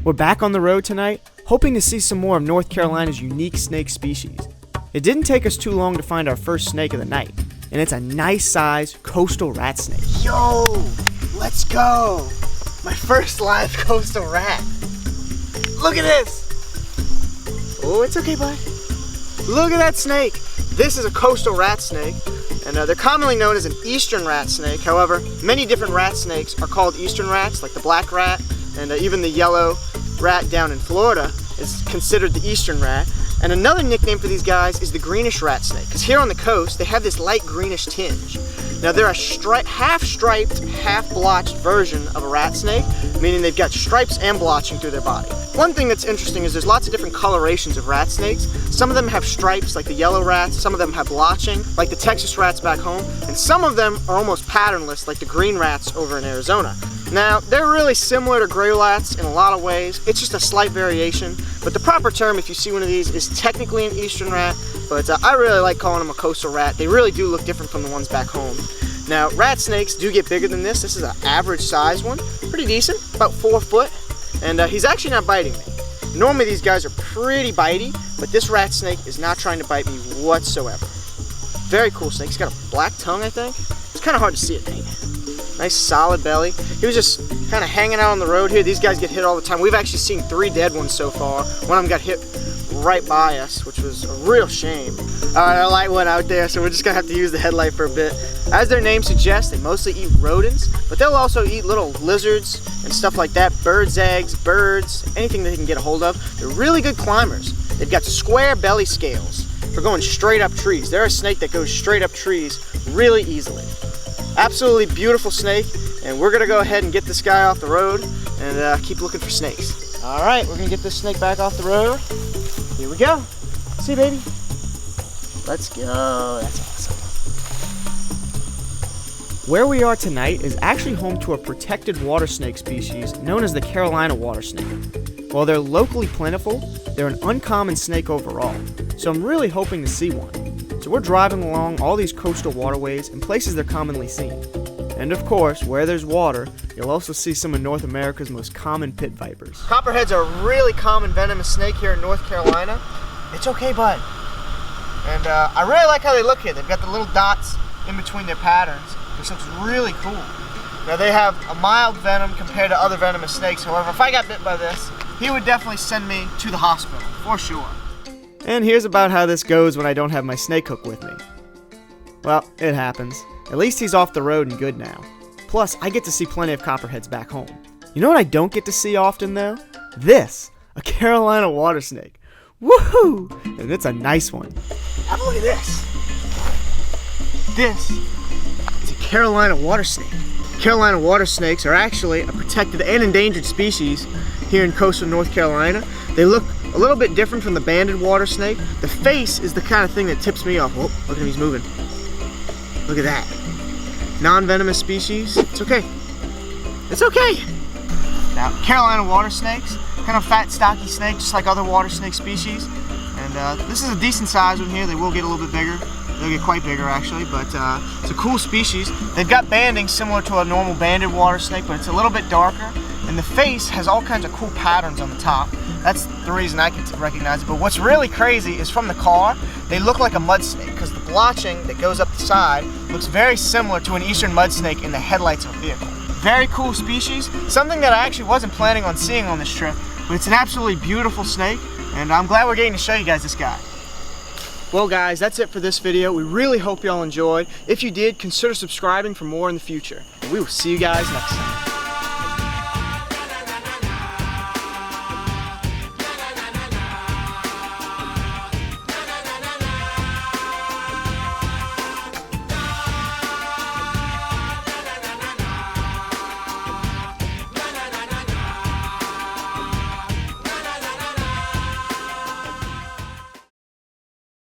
We're back on the road tonight, hoping to see some more of North Carolina's unique snake species. It didn't take us too long to find our first snake of the night, and it's a nice-sized coastal rat snake. Yo, let's go! My first live coastal rat. Look at this! Oh, it's okay, bud. Look at that snake. This is a coastal rat snake, and they're commonly known as an eastern rat snake. However, many different rat snakes are called eastern rats, like the black rat, and even the yellow rat down in Florida is considered the eastern rat. And another nickname for these guys is the Greenish Rat Snake, because here on the coast, they have this light greenish tinge. Now they're a half-striped, half-blotched version of a rat snake, meaning they've got stripes and blotching through their body. One thing that's interesting is there's lots of different colorations of rat snakes. Some of them have stripes, like the yellow rats, some of them have blotching, like the Texas rats back home, and some of them are almost patternless, like the green rats over in Arizona. Now, they're really similar to gray rats in a lot of ways. It's just a slight variation, but the proper term, if you see one of these, is technically an eastern rat, but I really like calling them a coastal rat. They really do look different from the ones back home. Now, rat snakes do get bigger than this. This is an average size one, pretty decent, about 4 foot, and he's actually not biting me. Normally these guys are pretty bitey, but this rat snake is not trying to bite me whatsoever. Very cool snake. He's got a black tongue, I think. It's kind of hard to see, I think. Nice solid belly. He was just kind of hanging out on the road here. These guys get hit all the time. We've actually seen 3 dead ones so far. One of them got hit right by us, which was a real shame. Alright, our light went out there, so we're just gonna have to use the headlight for a bit. As their name suggests, they mostly eat rodents, but they'll also eat little lizards and stuff like that, birds' eggs, birds, anything they can get a hold of. They're really good climbers. They've got square belly scales for going straight up trees. They're a snake that goes straight up trees really easily. Absolutely beautiful snake, and we're gonna go ahead and get this guy off the road and keep looking for snakes. All right, we're gonna get this snake back off the road. Here we go. See, baby? Let's go. That's awesome. Where we are tonight is actually home to a protected water snake species known as the Carolina water snake. While they're locally plentiful, they're an uncommon snake overall, so I'm really hoping to see one. So we're driving along all these coastal waterways and places they're commonly seen. And of course, where there's water, you'll also see some of North America's most common pit vipers. Copperheads are a really common venomous snake here in North Carolina. It's okay, bud. And I really like how they look here. They've got the little dots in between their patterns, which looks really cool. Now they have a mild venom compared to other venomous snakes. However, if I got bit by this, he would definitely send me to the hospital, for sure. And here's about how this goes when I don't have my snake hook with me. Well, it happens. At least he's off the road and good now. Plus, I get to see plenty of copperheads back home. You know what I don't get to see often though? This, a Carolina water snake. Woohoo! And it's a nice one. Have a look at this. This is a Carolina water snake. Carolina water snakes are actually a protected and endangered species here in coastal North Carolina. They look a little bit different from the banded water snake. The face is the kind of thing that tips me off. Oh, look at him, he's moving. Look at that. Non-venomous species. It's okay. It's okay. Now, Carolina water snakes, kind of fat, stocky snake, just like other water snake species. And this is a decent size one here. They will get a little bit bigger. They'll get quite bigger actually, but it's a cool species. They've got banding similar to a normal banded water snake, but it's a little bit darker. And the face has all kinds of cool patterns on the top. That's the reason I can recognize it. But what's really crazy is from the car, they look like a mud snake because the blotching that goes up the side looks very similar to an eastern mud snake in the headlights of a vehicle. Very cool species, something that I actually wasn't planning on seeing on this trip, but it's an absolutely beautiful snake, and I'm glad we're getting to show you guys this guy. Well guys, that's it for this video. We really hope y'all enjoyed. If you did, consider subscribing for more in the future. And we will see you guys next time.